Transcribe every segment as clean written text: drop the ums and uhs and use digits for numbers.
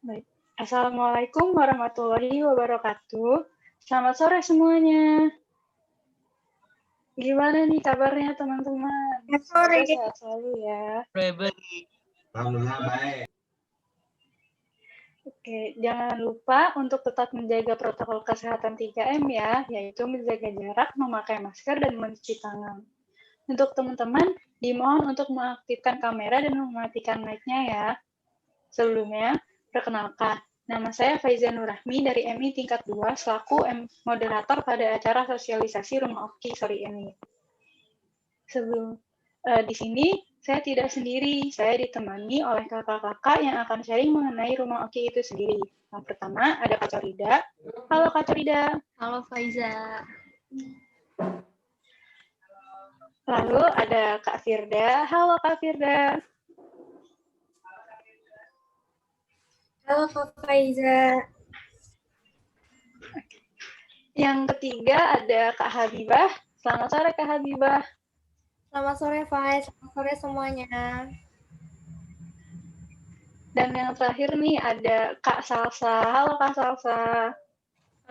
Baik. Assalamualaikum warahmatullahi wabarakatuh. Selamat sore semuanya. Gimana nih kabarnya teman-teman? Selamat sore. Semoga sehat selalu ya. Alhamdulillah baik. Oke, jangan lupa untuk tetap menjaga protokol kesehatan 3M ya, yaitu menjaga jarak, memakai masker, dan mencuci tangan. Untuk teman-teman, dimohon untuk mengaktifkan kamera dan mematikan mic-nya ya. Sebelumnya, perkenalkan, nama saya Faiza Nurrahmi dari MI tingkat 2 selaku moderator pada acara sosialisasi Rumah Oki sore ini. Di sini saya tidak sendiri, saya ditemani oleh kakak-kakak yang akan sharing mengenai Rumah Oki itu sendiri. Yang pertama ada Kak Corida. Halo Kak Corida. Halo Faiza. Lalu ada Kak Firda. Halo Kak Firda. Halo Kak Faiza. Yang ketiga ada Kak Habibah. Selamat sore Kak Habibah. Selamat sore Faiz, selamat sore semuanya. Dan yang terakhir nih ada Kak Salsa. Halo Kak Salsa.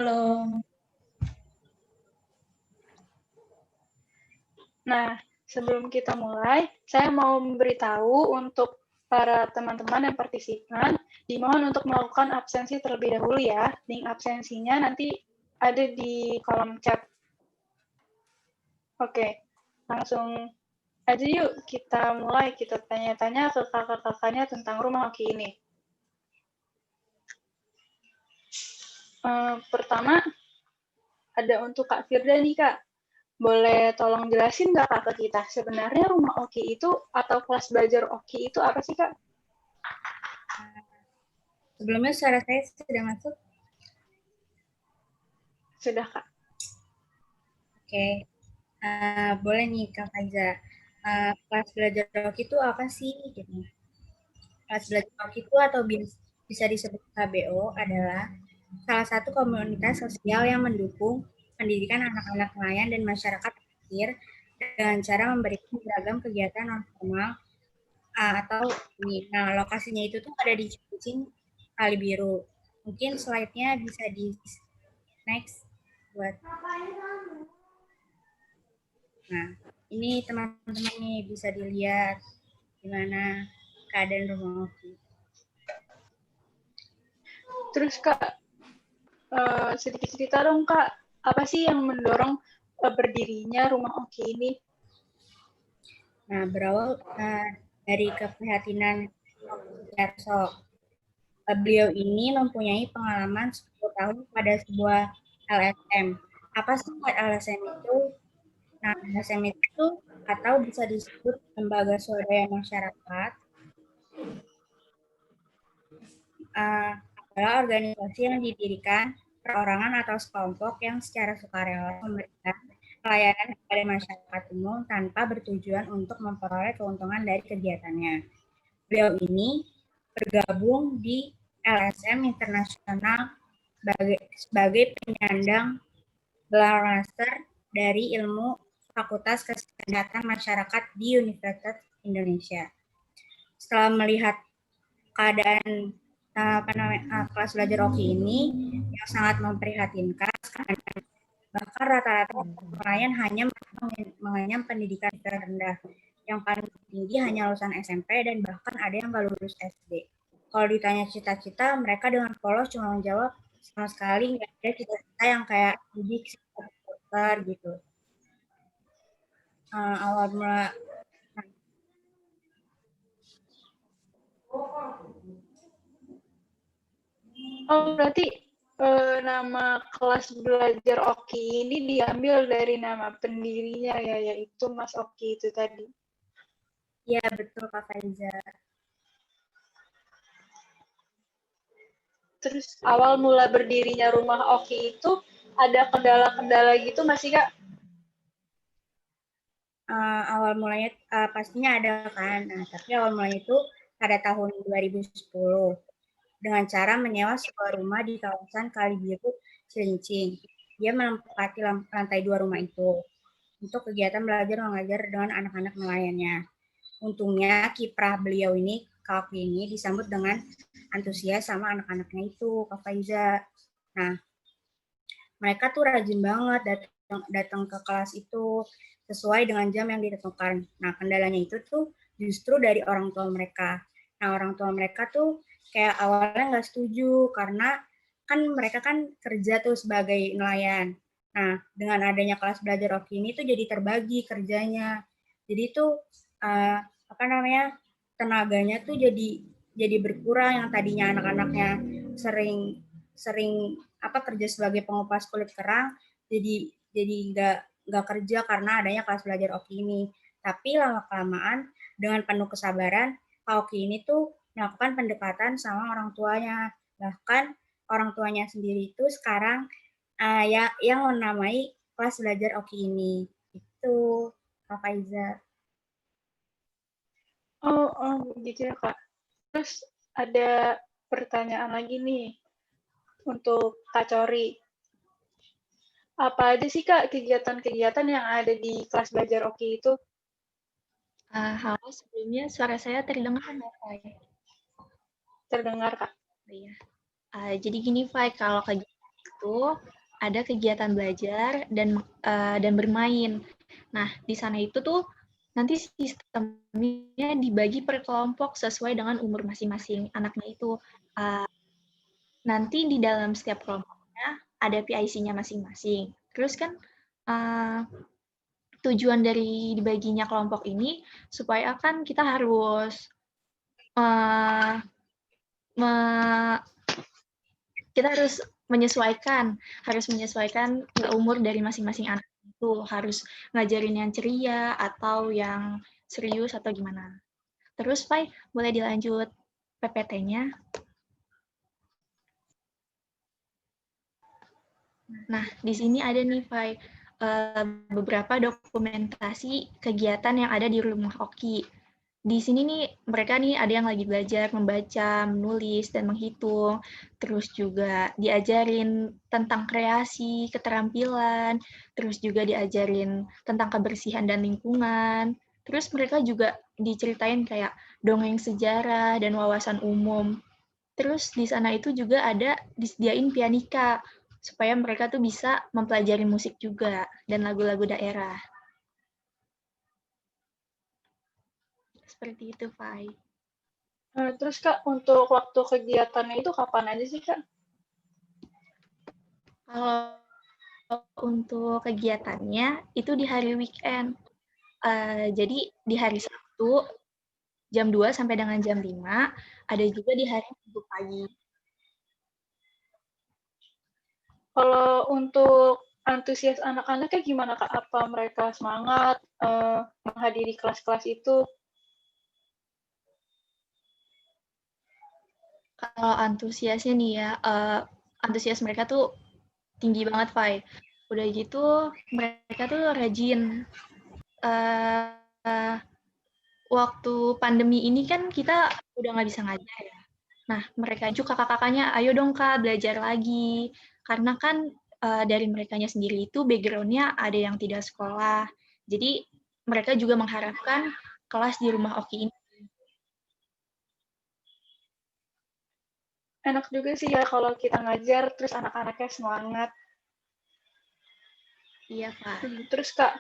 Halo. Nah, sebelum kita mulai, saya mau memberitahu untuk para teman-teman yang partisipan, dimohon untuk melakukan absensi terlebih dahulu ya. Link absensinya nanti ada di kolom chat. Oke, langsung aja yuk kita mulai. Kita tanya-tanya ke kakak-kakaknya tentang Rumah Oki ini. Pertama, ada untuk Kak Firda nih, Kak. Boleh tolong jelasin nggak Kak ke kita, sebenarnya Rumah Oki itu atau kelas belajar Oki itu apa sih, Kak? Sebelumnya suara saya sudah masuk? Sudah, Kak. Oke. Boleh nih Kak Faiza. Kelas belajar Oki itu apa sih? Gitu. Kelas belajar Oki itu atau bisa disebut KBO adalah salah satu komunitas sosial yang mendukung pendidikan anak-anak nelayan dan masyarakat pesisir dengan cara memberikan beragam kegiatan non formal atau ini. Nah, lokasinya itu tuh ada di Cilincing, Kali Biru. Mungkin slide-nya bisa di next buat. Nah, ini teman-teman nih bisa dilihat gimana keadaan Rumah Oki. Terus Kak, sedikit cerita dong Kak, apa sih yang mendorong berdirinya Rumah Oki ini? Nah, berawal dari keprihatinan Sudarso. Beliau ini mempunyai pengalaman 10 tahun pada sebuah LSM. Apa sih LSM itu? Nah, LSM itu atau bisa disebut lembaga swadaya masyarakat adalah organisasi yang didirikan perorangan atau sekelompok yang secara sukarela memberikan pelayanan kepada masyarakat umum tanpa bertujuan untuk memperoleh keuntungan dari kegiatannya. Beliau ini bergabung di LSM Internasional sebagai penyandang gelar master dari ilmu Fakultas Kesehatan Masyarakat di Universitas Indonesia. Setelah melihat keadaan kelas belajar Oki ini yang sangat memprihatinkan, bahkan rata-rata nelayan hanya mengenyam pendidikan terendah, yang paling tinggi hanya lulusan SMP dan bahkan ada yang nggak lulus SD. Kalau ditanya cita-cita, mereka dengan polos cuma menjawab sama sekali nggak ada cita-cita yang kayak jadi dokter gitu. Awal mula berarti nama kelas belajar Oki ini diambil dari nama pendirinya ya, yaitu Mas Oki itu tadi. Ya, betul Kak Faiza. Terus awal mula berdirinya Rumah Oki itu ada kendala-kendala gitu masih Kak? Awal mulanya pastinya ada kan. Nah, tapi awal mulanya itu pada tahun 2010 dengan cara menyewa sebuah rumah di kawasan Kali Biru, Cilincing. Dia menempati lantai 2 rumah itu untuk kegiatan belajar mengajar dengan anak-anak nelayannya. Untungnya kiprah beliau ini, Kak ini disambut dengan antusias sama anak-anaknya itu, Kak Faiza. Nah, mereka tuh rajin banget datang ke kelas itu sesuai dengan jam yang ditentukan. Nah, kendalanya itu tuh justru dari orang tua mereka. Nah, orang tua mereka tuh kayak awalnya nggak setuju karena kan mereka kan kerja tuh sebagai nelayan. Nah, dengan adanya kelas belajar Oki ini tuh jadi terbagi kerjanya. Jadi tuh apa namanya, tenaganya tuh jadi berkurang. Yang tadinya anak-anaknya sering sering apa kerja sebagai pengupas kulit kerang, jadi nggak kerja karena adanya kelas belajar Oki ini. Tapi lama kelamaan dengan penuh kesabaran, Kak Oki ini tuh melakukan pendekatan sama orang tuanya. Bahkan orang tuanya sendiri itu sekarang yang menamai kelas belajar Oki ini. Itu Kak Faiza. Oh, gitu ya, Kak. Terus ada pertanyaan lagi nih untuk Kak Cori. Apa aja sih, Kak, kegiatan-kegiatan yang ada di kelas belajar Oki itu? Halo, sebelumnya suara saya terdengar nggak, Fai? Terdengar, Kak. Iya. Jadi gini, Fai, kalau kegiatan itu ada kegiatan belajar dan bermain. Nah, di sana itu tuh nanti sistemnya dibagi per kelompok sesuai dengan umur masing-masing anaknya itu. Nanti di dalam setiap kelompoknya ada PIC-nya masing-masing. Terus kan tujuan dari dibaginya kelompok ini supaya kan kita harus kita harus menyesuaikan umur dari masing-masing anak itu, harus ngajarin yang ceria atau yang serius atau gimana. Terus, Pai, boleh dilanjut PPT-nya? Nah, di sini ada nih, Pai, beberapa dokumentasi kegiatan yang ada di rumah Oki. Di sini nih, mereka nih ada yang lagi belajar membaca, menulis, dan menghitung. Terus juga diajarin tentang kreasi, keterampilan, terus juga diajarin tentang kebersihan dan lingkungan. Terus mereka juga diceritain kayak dongeng sejarah dan wawasan umum. Terus di sana itu juga ada disediain pianika, supaya mereka tuh bisa mempelajari musik juga, dan lagu-lagu daerah. Seperti itu, Fai. Terus, Kak, untuk waktu kegiatannya itu kapan aja sih, Kak? Kalau untuk kegiatannya, itu di hari weekend. Jadi di hari Sabtu, jam 2 sampai dengan jam 5, ada juga di hari Minggu pagi. Kalau untuk antusias anak-anaknya gimana, Kak? Apa mereka semangat menghadiri kelas-kelas itu? Kalau antusiasnya nih ya, antusias mereka tuh tinggi banget, Fai. Udah gitu, mereka tuh rajin. Waktu pandemi ini kan kita udah nggak bisa ngajar ya. Nah, mereka juga kakak-kakaknya, ayo dong Kak, belajar lagi. Karena kan dari merekanya sendiri itu background-nya ada yang tidak sekolah. Jadi, mereka juga mengharapkan kelas di rumah Oki ini. Enak juga sih ya kalau kita ngajar, terus anak-anaknya semangat. Iya, Kak. Terus, Kak,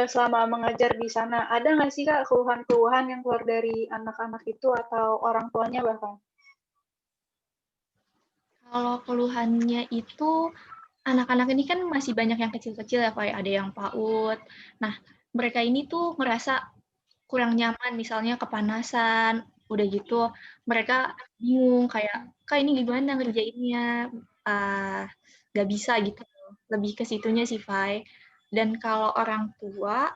selama mengajar di sana, ada nggak sih, Kak, keluhan-keluhan yang keluar dari anak-anak itu atau orang tuanya bahkan? Kalau keluhannya itu, anak-anak ini kan masih banyak yang kecil-kecil ya, Pak. Ada yang PAUD. Nah, mereka ini tuh merasa kurang nyaman, misalnya kepanasan, udah gitu mereka bingung kayak, Kak ini gimana ngerjainnya, nggak bisa gitu. Lebih ke situnya sih, Fai. Dan kalau orang tua,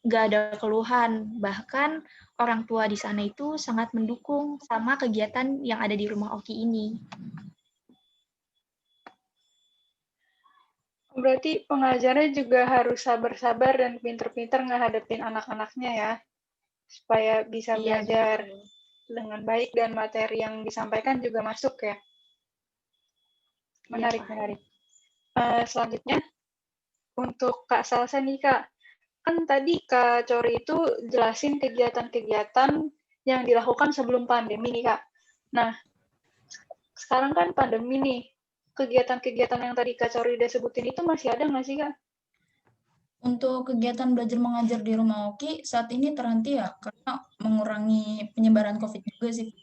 nggak ada keluhan. Bahkan orang tua di sana itu sangat mendukung sama kegiatan yang ada di rumah Oki ini. Berarti pengajarnya juga harus sabar-sabar dan pinter-pinter ngehadapin anak-anaknya ya, supaya bisa belajar dengan baik dan materi yang disampaikan juga masuk ya. Menarik, menarik. Selanjutnya, untuk Kak Salsa nih, Kak. Kan tadi Kak Cori itu jelasin kegiatan-kegiatan yang dilakukan sebelum pandemi nih, Kak. Nah, sekarang kan pandemi nih, kegiatan-kegiatan yang tadi Kak Corida sebutin itu masih ada nggak sih, Kak? Untuk kegiatan belajar mengajar di rumah Oki saat ini terhenti ya, karena mengurangi penyebaran COVID juga sih.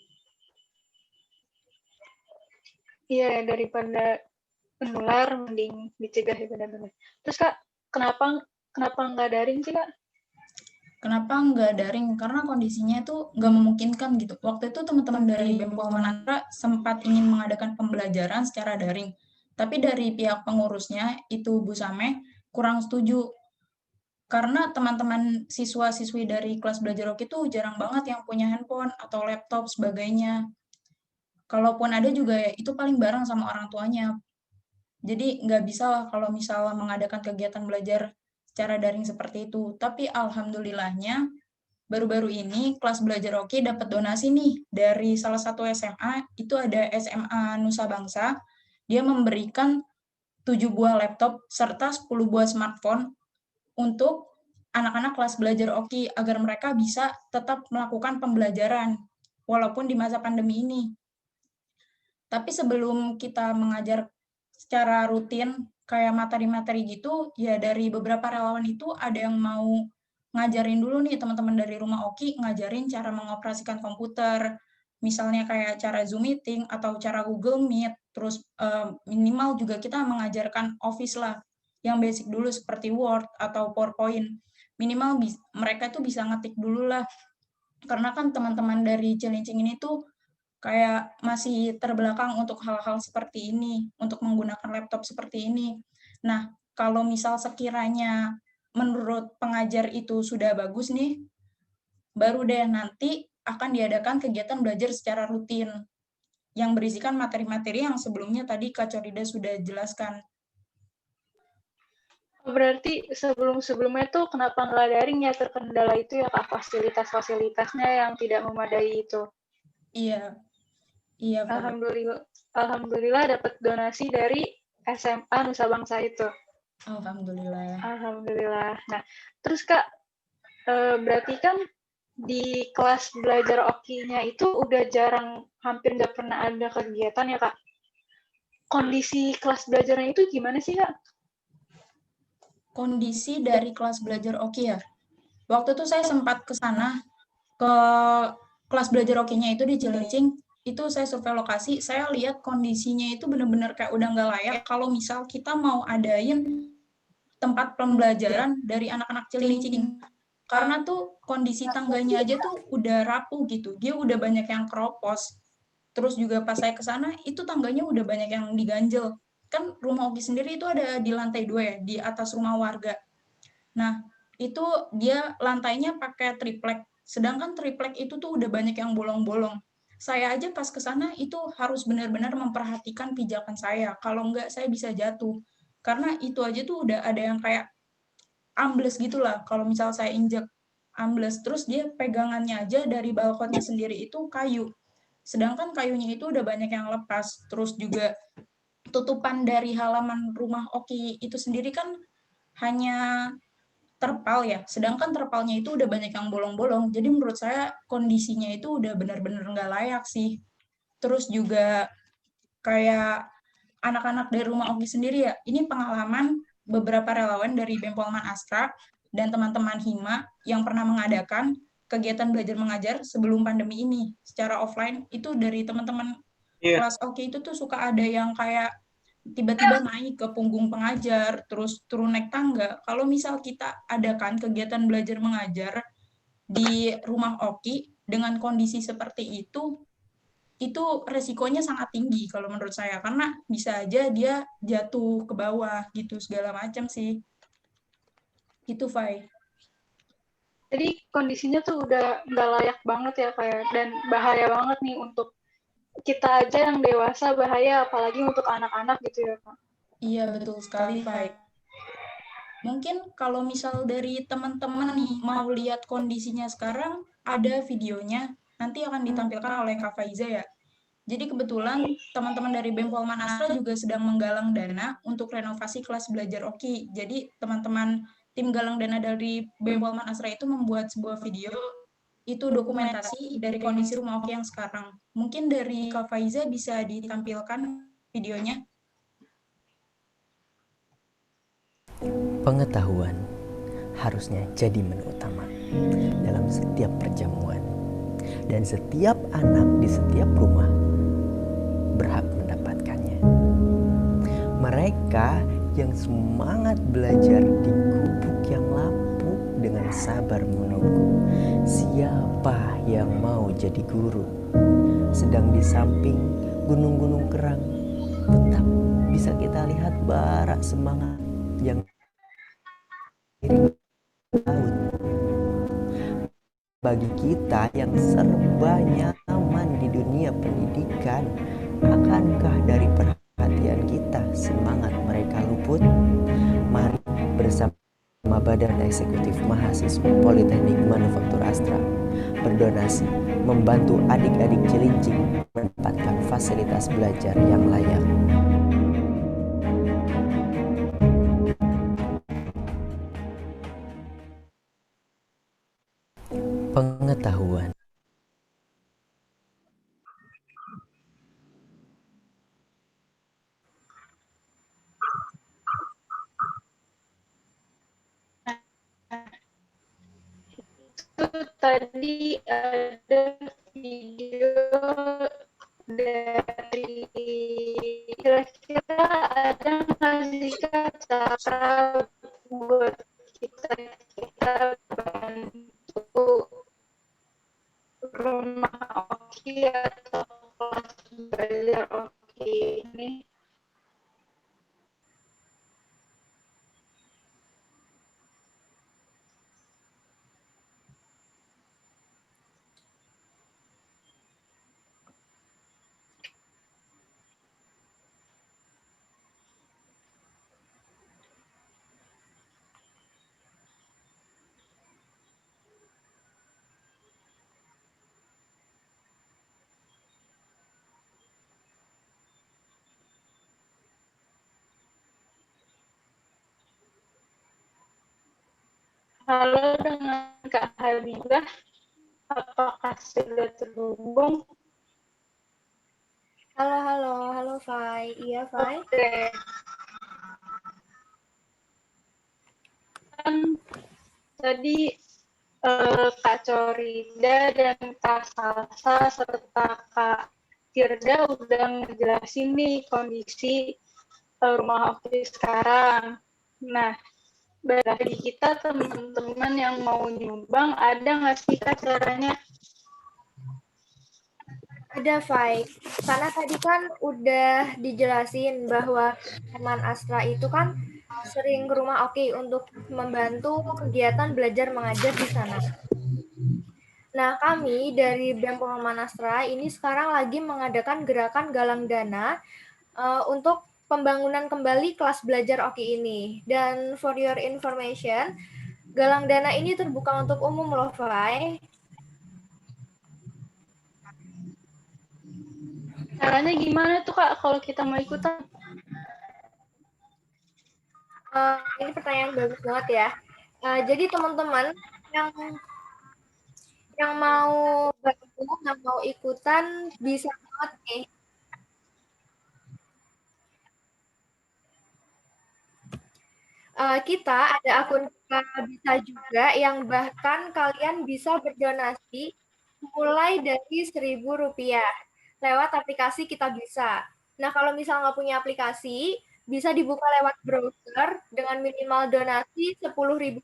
Iya, daripada menular, mending dicegah ya benar-benar. Terus Kak, kenapa nggak daring sih, Kak? Kenapa nggak daring? Karena kondisinya itu nggak memungkinkan gitu. Waktu itu teman-teman dari BEM Polman Astra sempat ingin mengadakan pembelajaran secara daring, tapi dari pihak pengurusnya, itu Bu Sameh, kurang setuju. Karena teman-teman siswa-siswi dari kelas belajar Oki itu jarang banget yang punya handphone atau laptop sebagainya. Kalaupun ada juga ya itu paling bareng sama orang tuanya. Jadi nggak bisa lah kalau misalnya mengadakan kegiatan belajar secara daring seperti itu. Tapi alhamdulillahnya baru-baru ini kelas belajar Oki dapat donasi nih dari salah satu SMA, itu ada SMA Nusa Bangsa. Dia memberikan 7 buah laptop serta 10 buah smartphone untuk anak-anak kelas belajar Oki agar mereka bisa tetap melakukan pembelajaran walaupun di masa pandemi ini. Tapi sebelum kita mengajar secara rutin kayak materi-materi gitu, ya dari beberapa relawan itu ada yang mau ngajarin dulu nih teman-teman dari rumah Oki, ngajarin cara mengoperasikan komputer, misalnya kayak cara Zoom meeting atau cara Google Meet, terus minimal juga kita mengajarkan Office lah, yang basic dulu seperti Word atau PowerPoint. Minimal mereka tuh bisa ngetik dulu lah, karena kan teman-teman dari Cilincing ini tuh kayak masih terbelakang untuk hal-hal seperti ini, untuk menggunakan laptop seperti ini. Nah, kalau misal sekiranya menurut pengajar itu sudah bagus nih, baru deh nanti akan diadakan kegiatan belajar secara rutin yang berisikan materi-materi yang sebelumnya tadi Kak Corida sudah jelaskan. Berarti sebelum-sebelumnya tuh kenapa nggak daring ya, terkendala itu ya Kak, fasilitas-fasilitasnya yang tidak memadai itu. Iya, iya. Alhamdulillah dapat donasi dari SMA Nusa Bangsa itu. Alhamdulillah. Nah, terus Kak, berarti kan di kelas belajar Oki-nya itu udah hampir nggak pernah ada kegiatan ya Kak. Kondisi kelas belajarnya itu gimana sih Kak? Kondisi dari kelas belajar Oki ya. Waktu itu saya sempat ke sana, ke kelas belajar Oki-nya itu di Cilincing, itu saya survei lokasi, saya lihat kondisinya itu benar-benar kayak udah nggak layak kalau misal kita mau adain tempat pembelajaran dari anak-anak Cilincing. Karena tuh kondisi tangganya aja tuh udah rapuh gitu, dia udah banyak yang keropos. Terus juga pas saya ke sana, itu tangganya udah banyak yang diganjel. Kan rumah Oki sendiri itu ada di lantai 2 ya, di atas rumah warga. Nah, itu dia lantainya pakai triplek, sedangkan triplek itu tuh udah banyak yang bolong-bolong. Saya aja pas ke sana itu harus benar-benar memperhatikan pijakan saya, kalau enggak saya bisa jatuh. Karena itu aja tuh udah ada yang kayak ambles gitulah, kalau misal saya injek ambles. Terus dia pegangannya aja dari balkonnya sendiri itu kayu, sedangkan kayunya itu udah banyak yang lepas. Terus juga tutupan dari halaman rumah Oki itu sendiri kan hanya terpal ya, sedangkan terpalnya itu udah banyak yang bolong-bolong. Jadi menurut saya kondisinya itu udah benar-benar nggak layak sih. Terus juga kayak anak-anak dari rumah Oki sendiri ya, ini pengalaman beberapa relawan dari BEM Polman Astra dan teman-teman Hima yang pernah mengadakan kegiatan belajar mengajar sebelum pandemi ini secara offline. Itu dari teman-teman kelas Oki itu tuh suka ada yang kayak tiba-tiba naik ke punggung pengajar, terus turun naik tangga. Kalau misal kita adakan kegiatan belajar mengajar di rumah Oki dengan kondisi seperti itu resikonya sangat tinggi kalau menurut saya, karena bisa aja dia jatuh ke bawah gitu, segala macam sih. Itu, Fai. Jadi kondisinya tuh udah nggak layak banget ya kayak, dan bahaya banget nih untuk kita aja yang dewasa, bahaya apalagi untuk anak-anak gitu ya Kak. Iya, betul sekali, Fai. Mungkin kalau misal dari teman-teman nih mau lihat kondisinya sekarang, ada videonya, nanti akan ditampilkan oleh Kak Faiza ya. Jadi kebetulan teman-teman dari BEM Polman Astra juga sedang menggalang dana untuk renovasi kelas belajar Oki. Jadi teman-teman tim galang dana dari BEM Polman Astra itu membuat sebuah video Itu dokumentasi dari kondisi rumah Oki yang sekarang. Mungkin dari Kak Faiza bisa ditampilkan videonya. Pengetahuan harusnya jadi menu utama dalam setiap perjamuan. Dan setiap anak di setiap rumah berhak mendapatkannya. Mereka yang semangat belajar di gubuk yang lapuk dengan sabar menunggu siapa yang mau jadi guru. Sedang di samping gunung-gunung kerang tetap bisa kita lihat bara semangat yang laut. Bagi kita yang serba nyaman di dunia pendidikan, akankah dari perhatian kita semangat mereka luput? Mari bersama Badan Eksekutif Mahasiswa Politeknik Manufaktur Astra berdonasi membantu adik-adik Cilincing mendapatkan fasilitas belajar yang layak. Pengetahuan itu tadi ada video dari kira-kira ada nggak sih Kak cara buat kita bantu rumah Oki atau kelas belajar Oki ini? Halo, dengan Kak Habibah, apakah sudah terhubung? Halo Fai. Iya, Fai. Oke. Kan tadi Kak Corida dan Kak Salsa serta Kak Firda udah ngejelasin nih kondisi rumah Oki sekarang. Nah, bagi kita teman-teman yang mau nyumbang, ada nggak sih Kak caranya? Ada, Fai. Karena tadi kan udah dijelasin bahwa teman Astra itu kan sering ke rumah Oki untuk membantu kegiatan belajar mengajar di sana. Nah, kami dari BEM Pengembangan Astra ini sekarang lagi mengadakan gerakan galang dana untuk pembangunan kembali kelas belajar Oki ini. Dan for your information, galang dana ini terbuka untuk umum loh, Fai. Caranya gimana tuh Kak kalau kita mau ikutan? Ini pertanyaan bagus banget ya. Jadi teman-teman yang mau bantu, yang mau ikutan bisa banget nih. Kita ada akun Bisa juga yang bahkan kalian bisa berdonasi mulai dari Rp1.000 lewat aplikasi Kita Bisa. Nah, kalau misalnya nggak punya aplikasi, bisa dibuka lewat browser dengan minimal donasi Rp10.000.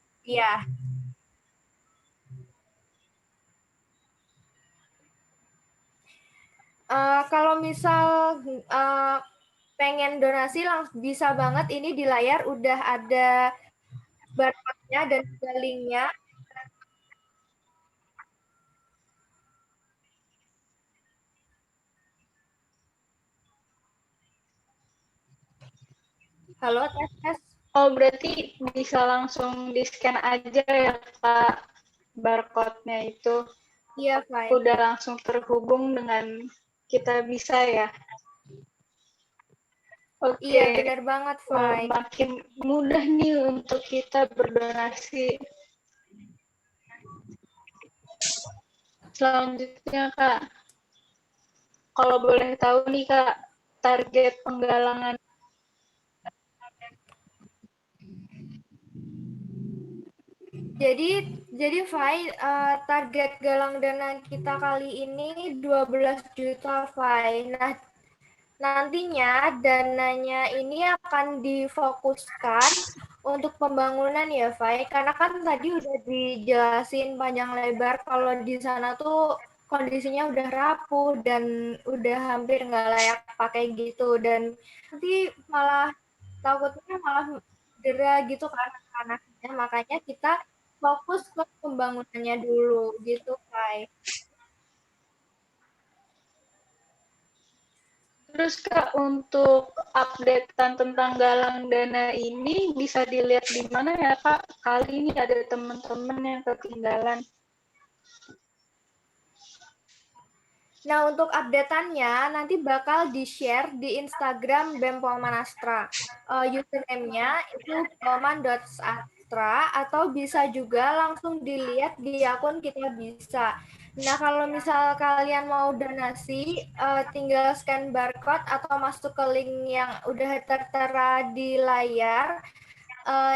Kalau misal pengen donasi langsung bisa banget, ini di layar udah ada barcode-nya dan juga link-nya. Halo, tes. Oh, berarti bisa langsung di-scan aja ya Kak barcode-nya itu. Iya, Fai. Udah langsung terhubung dengan Kita Bisa ya. Oke. Iya, benar banget, Fai. Makin mudah nih untuk kita berdonasi. Selanjutnya, Kak, kalau boleh tahu nih, Kak, target penggalangan. Jadi Fai, target galang dana kita kali ini 12 juta Fai. Nah, nantinya dananya ini akan difokuskan untuk pembangunan ya Fai, karena kan tadi udah dijelasin panjang lebar kalau di sana tuh kondisinya udah rapuh dan udah hampir nggak layak pakai gitu, dan nanti malah takutnya malah cedera gitu kan anak-anaknya, makanya kita fokus ke pembangunannya dulu gitu Fai. Terus Kak, untuk updatean tentang galang dana ini bisa dilihat di mana ya Kak? Kali ini ada teman-teman yang ketinggalan. Nah, untuk update-annya nanti bakal di-share di Instagram BEM Polman Astra. Username-nya itu polman.astra atau bisa juga langsung dilihat di akun Kita Bisa. Nah, kalau misal kalian mau donasi, tinggal scan barcode atau masuk ke link yang udah tertera di layar.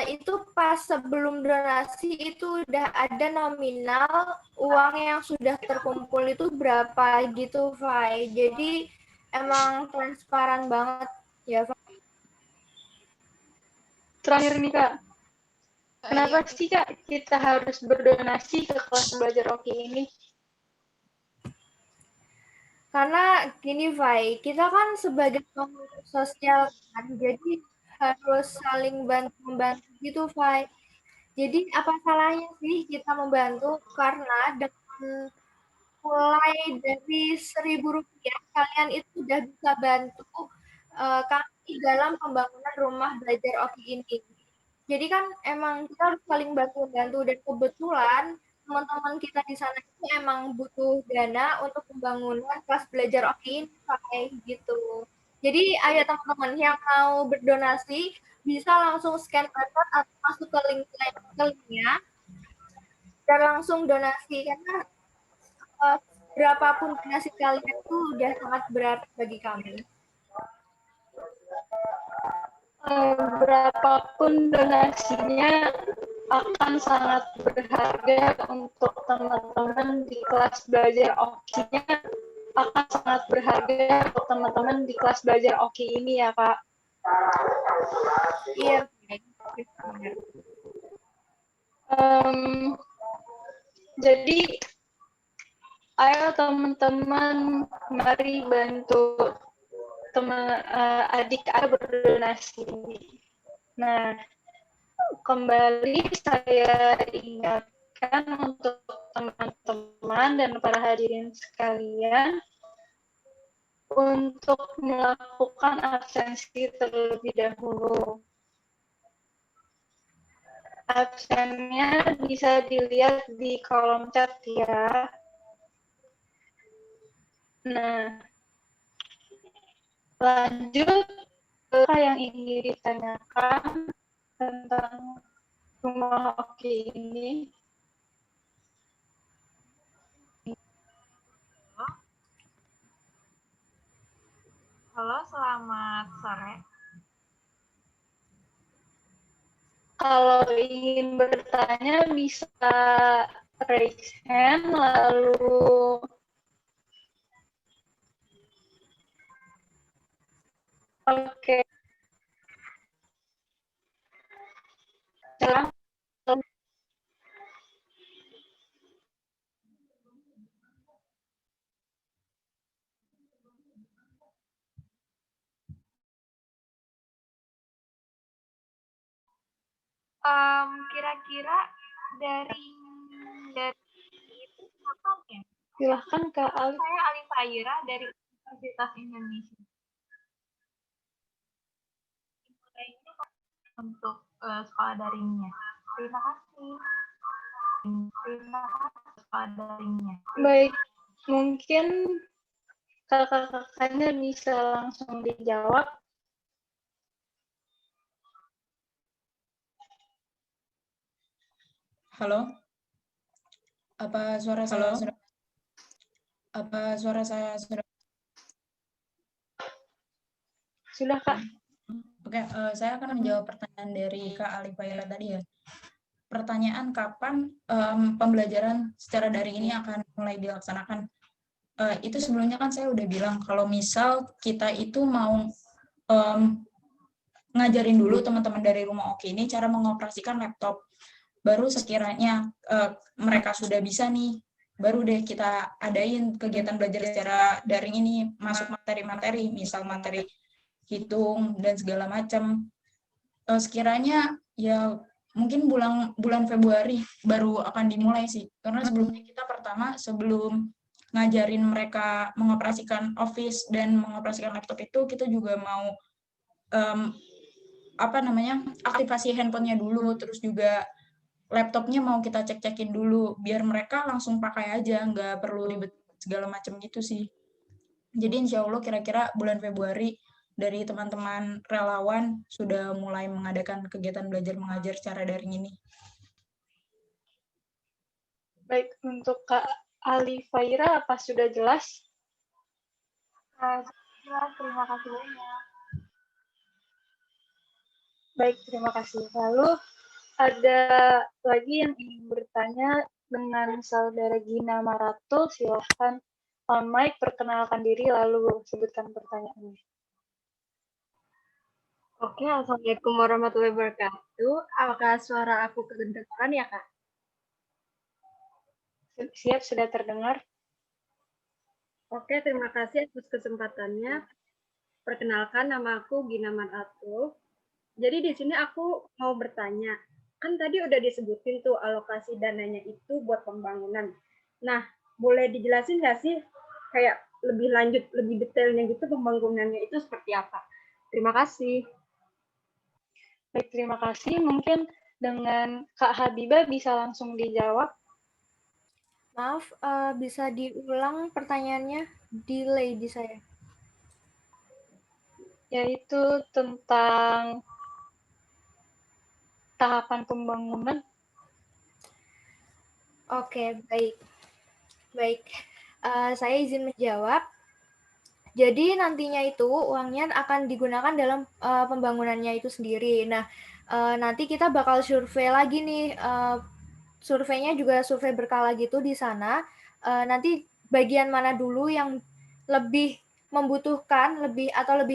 Itu pas sebelum donasi itu udah ada nominal uang yang sudah terkumpul itu berapa gitu, Fai. Jadi emang transparan banget ya, Fai. Terakhir nih Kak, kenapa sih Kak kita harus berdonasi ke kelas belajar Oki ini? Karena gini, Fai, kita kan sebagai pengurus sosial kan, jadi harus saling bantu-membantu gitu, Fai. Jadi apa salahnya sih kita membantu, karena dengan mulai dari Rp1.000 kalian itu udah bisa bantu kami dalam pembangunan rumah belajar Oki ini. Jadi kan emang kita harus saling bantu-bantu, dan kebetulan teman-teman kita di sana itu emang butuh dana untuk pembangunan kelas belajar Oki ini kayak gitu. Jadi ayo teman-teman yang mau berdonasi bisa langsung scan barcode atau masuk ke linknya dan langsung donasi, karena berapapun donasi kalian itu udah sangat berarti bagi kami. Berapapun donasinya akan sangat berharga untuk teman-teman di kelas belajar Oki-nya, akan sangat berharga untuk teman-teman di kelas belajar Oki ini ya Kak. Iya. Jadi ayo teman-teman, mari bantu teman adik saya berdonasi. Nah, kembali saya ingatkan untuk teman-teman dan para hadirin sekalian untuk melakukan absensi terlebih dahulu. Absennya bisa dilihat di kolom chat ya. Nah, lanjut apa yang ingin ditanyakan tentang rumah Oki ini? Halo, selamat sore. Kalau ingin bertanya bisa raise hand, lalu oke. Sekarang Kira-kira dari itu apa ya? silahkan Kak Ali. Saya Alif Aira dari Universitas Indonesia. Untuk sekolah daringnya. Terima kasih. Terima kasih sekolah daringnya. Baik, mungkin kakak-kakaknya bisa langsung dijawab. Halo? Apa suara saya sudah? Apa suara saya sudah? Sudah, Kak. Oke, saya akan menjawab pertanyaan dari Kak Alifaira tadi ya. Pertanyaan kapan pembelajaran secara daring ini akan mulai dilaksanakan? Itu sebelumnya kan saya udah bilang kalau misal kita itu mau ngajarin dulu teman-teman dari rumah Oki ini cara mengoperasikan laptop. Baru sekiranya mereka sudah bisa nih, baru deh kita adain kegiatan belajar secara daring ini, masuk materi-materi, misal materi hitung dan segala macam. Sekiranya ya mungkin bulan Februari baru akan dimulai sih, karena sebelumnya kita pertama sebelum ngajarin mereka mengoperasikan Office dan mengoperasikan laptop itu kita juga mau aktivasi handphonenya dulu, terus juga laptopnya mau kita cek-cekin dulu biar mereka langsung pakai aja, nggak perlu ribet segala macam gitu sih. Jadi insya Allah kira-kira bulan Februari dari teman-teman relawan sudah mulai mengadakan kegiatan belajar mengajar secara daring ini. Baik, untuk Kak Alifaira, apa sudah jelas? Jelas, terima kasih banyak. Baik, terima kasih. Lalu ada lagi yang ingin bertanya dengan saudara Gina Marato. Silahkan mic, perkenalkan diri, lalu sebutkan pertanyaannya. Oke, Assalamualaikum warahmatullahi wabarakatuh. Apakah suara aku kedengaran ya, Kak? Siap, sudah terdengar. Oke, terima kasih atas kesempatannya. Perkenalkan, nama aku Gina Marato. Jadi di sini aku mau bertanya, kan tadi udah disebutin tuh alokasi dananya itu buat pembangunan. Nah, boleh dijelasin nggak sih kayak lebih lanjut, lebih detailnya gitu pembangunannya itu seperti apa? Terima kasih. Baik, terima kasih. Mungkin dengan Kak Habibah bisa langsung dijawab. Maaf, bisa diulang pertanyaannya? Delay di saya. Yaitu tentang tahapan pembangunan. Oke, baik. Baik, saya izin menjawab. Jadi nantinya itu uangnya akan digunakan dalam pembangunannya itu sendiri. Nah, nanti kita bakal survei lagi nih, surveinya juga survei berkala gitu di sana. Nanti bagian mana dulu yang lebih membutuhkan, lebih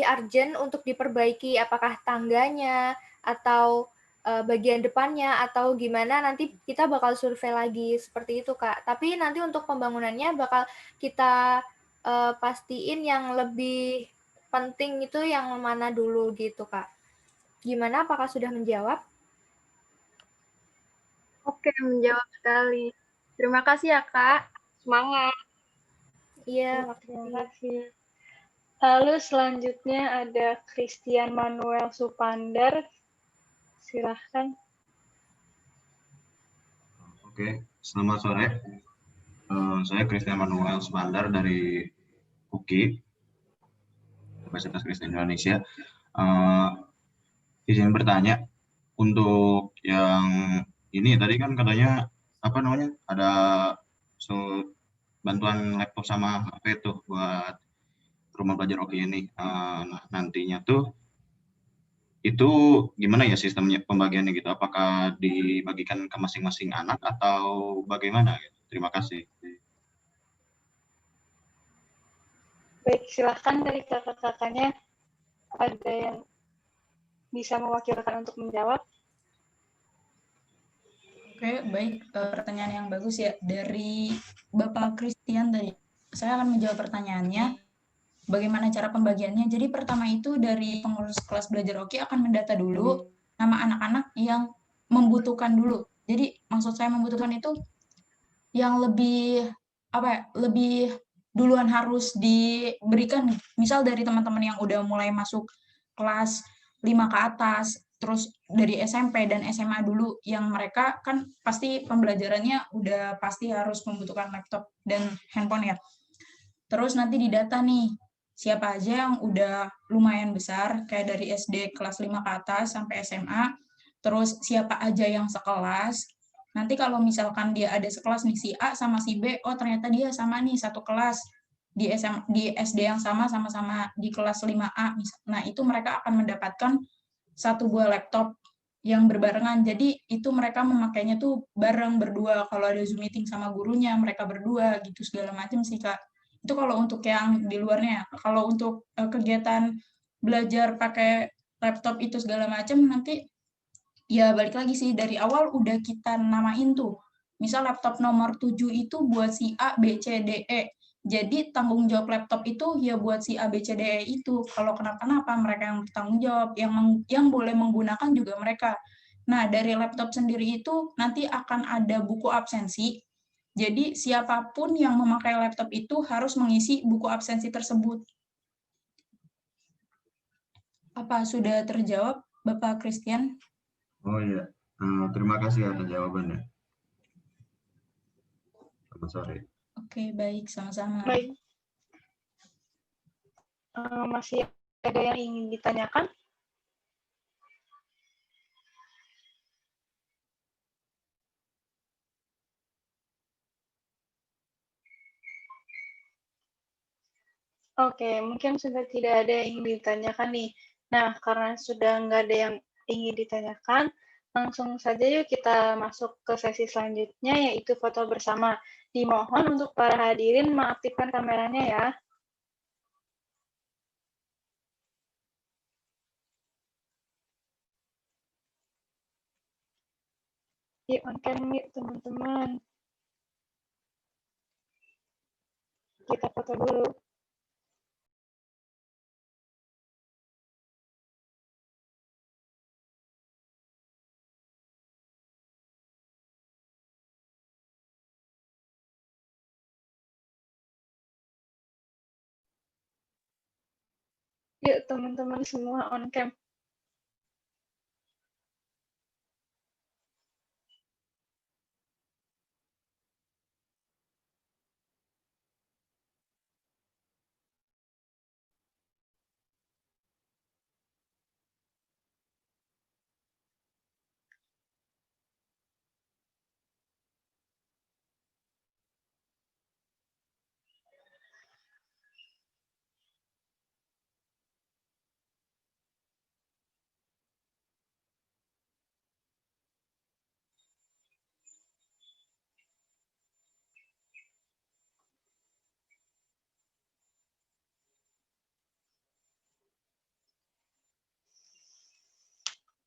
urgent untuk diperbaiki, apakah tangganya atau bagian depannya atau gimana, nanti kita bakal survei lagi seperti itu, Kak. Tapi nanti untuk pembangunannya bakal kita pastiin yang lebih penting itu yang mana dulu gitu, Kak. Gimana, apakah sudah menjawab? Oke, menjawab sekali. Terima kasih ya, Kak. Semangat. Iya, Terima kasih. Lalu selanjutnya ada Christian Manuel Supandar. Silahkan. Oke, selamat sore. Saya Christian Manuel Supandar dari UKI, Universitas Kristen Indonesia. Izin bertanya, untuk yang ini tadi kan katanya ada bantuan laptop sama HP tuh buat rumah belajar Oki ini. Nah, nantinya tuh itu gimana ya sistemnya pembagiannya gitu? Apakah dibagikan ke masing-masing anak atau bagaimana? Terima kasih. Baik, silahkan dari kakak-kakaknya ada yang bisa mewakilkan untuk menjawab. Oke, baik. Pertanyaan yang bagus ya dari Bapak Christian tadi. Saya akan menjawab pertanyaannya. Bagaimana cara pembagiannya? Jadi pertama itu dari pengurus kelas belajar Oki akan mendata dulu nama anak-anak yang membutuhkan dulu. Jadi maksud saya membutuhkan itu yang lebih lebih duluan harus diberikan. Misal dari teman-teman yang udah mulai masuk kelas 5 ke atas, terus dari SMP dan SMA dulu yang mereka kan pasti pembelajarannya udah pasti harus membutuhkan laptop dan handphone ya. Terus nanti didata nih siapa aja yang udah lumayan besar kayak dari SD kelas 5 ke atas sampai SMA, terus siapa aja yang sekelas, Nanti kalau misalkan dia ada sekelas nih si A sama si B, oh ternyata dia sama nih satu kelas di SD yang sama-sama di kelas 5A. Nah, itu mereka akan mendapatkan satu buah laptop yang berbarengan. Jadi itu mereka memakainya tuh bareng berdua. Kalau ada Zoom meeting sama gurunya, mereka berdua gitu segala macam sih, Kak. Itu kalau untuk yang di luarnya. Kalau untuk kegiatan belajar pakai laptop itu segala macam, nanti ya balik lagi sih, dari awal udah kita namain tuh. Misal laptop nomor 7 itu buat si A, B, C, D, E. Jadi tanggung jawab laptop itu ya buat si A, B, C, D, E itu. Kalau kenapa-napa mereka yang bertanggung jawab, yang boleh menggunakan juga mereka. Nah, dari laptop sendiri itu nanti akan ada buku absensi. Jadi siapapun yang memakai laptop itu harus mengisi buku absensi tersebut. Apa sudah terjawab, Bapak Christian? Oh iya, terima kasih atas jawabannya. Selamat sore. Oke, baik, sama-sama. Baik. Masih ada yang ingin ditanyakan? Oke, mungkin sudah tidak ada yang ingin ditanyakan nih. Nah, karena sudah nggak ada yang ingin ditanyakan, langsung saja yuk kita masuk ke sesi selanjutnya, yaitu foto bersama. Dimohon untuk para hadirin mengaktifkan kameranya ya. Yuk, on-cam yuk teman-teman. Kita foto dulu. Yuk teman-teman semua on-cam.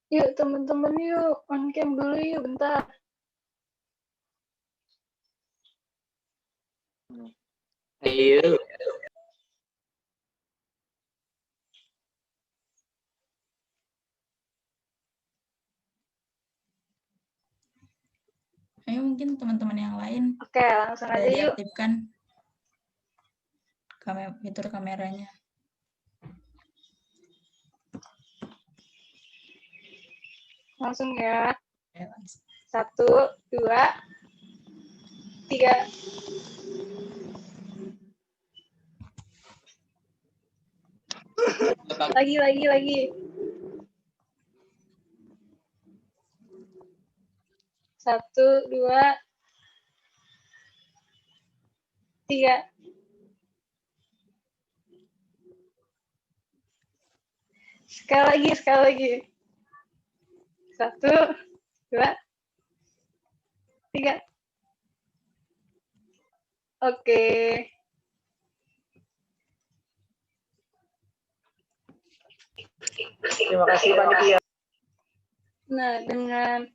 Yuk teman-teman yuk, on-cam dulu yuk bentar. Ayo. Ayo mungkin teman-teman yang lain. Oke, langsung aja yuk. Diaktifkan fitur kameranya. Langsung ya. Ayo, langsung. 1, 2, 3. Lagi. 1, 2, 3. Sekali lagi. 1, 2, 3. Oke. Terima kasih panitia. Nah, dengan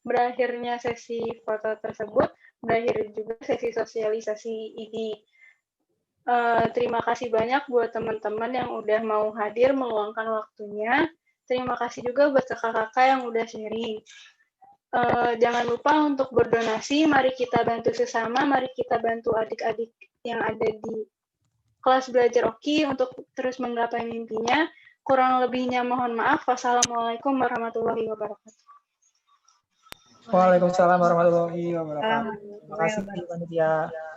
berakhirnya sesi foto tersebut, berakhir juga sesi sosialisasi ini. Terima kasih banyak buat teman-teman yang udah mau hadir meluangkan waktunya. Terima kasih juga buat kakak-kakak yang udah sharing. Jangan lupa untuk berdonasi, mari kita bantu sesama, mari kita bantu adik-adik yang ada di kelas belajar Oki untuk terus menggapai mimpinya. Kurang lebihnya mohon maaf. Wassalamualaikum warahmatullahi wabarakatuh. Waalaikumsalam warahmatullahi wabarakatuh. Terima kasih panitia.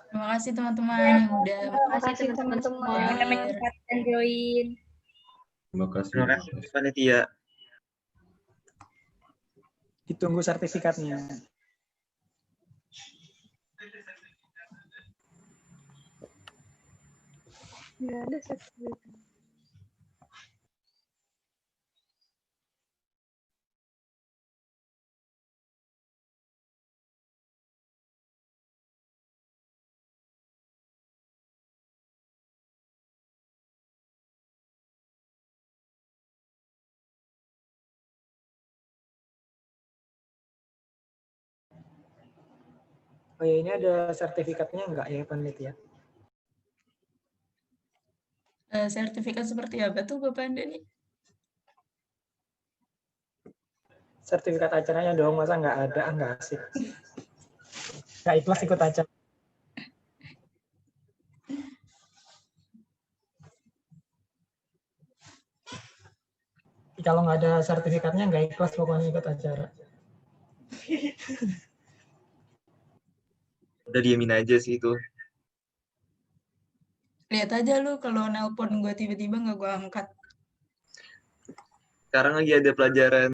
Terima kasih teman-teman yang udah. Terima kasih teman-teman. Dan join. Terima kasih. Terima kasih panitia. Ditunggu sertifikatnya. Nggak ada sertifikat. Oh ya, ini ada sertifikatnya enggak ya panitia? Sertifikat seperti apa tuh Bapak Andani? Sertifikat acaranya dong, masa nggak ada, nggak asik. Nggak ikhlas ikut acara. Kalau nggak ada sertifikatnya nggak ikhlas pokoknya ikut acara. Udah diamin aja sih itu. Lihat aja lu kalau nelpon gue tiba-tiba nggak gue angkat. Sekarang lagi ada pelajaran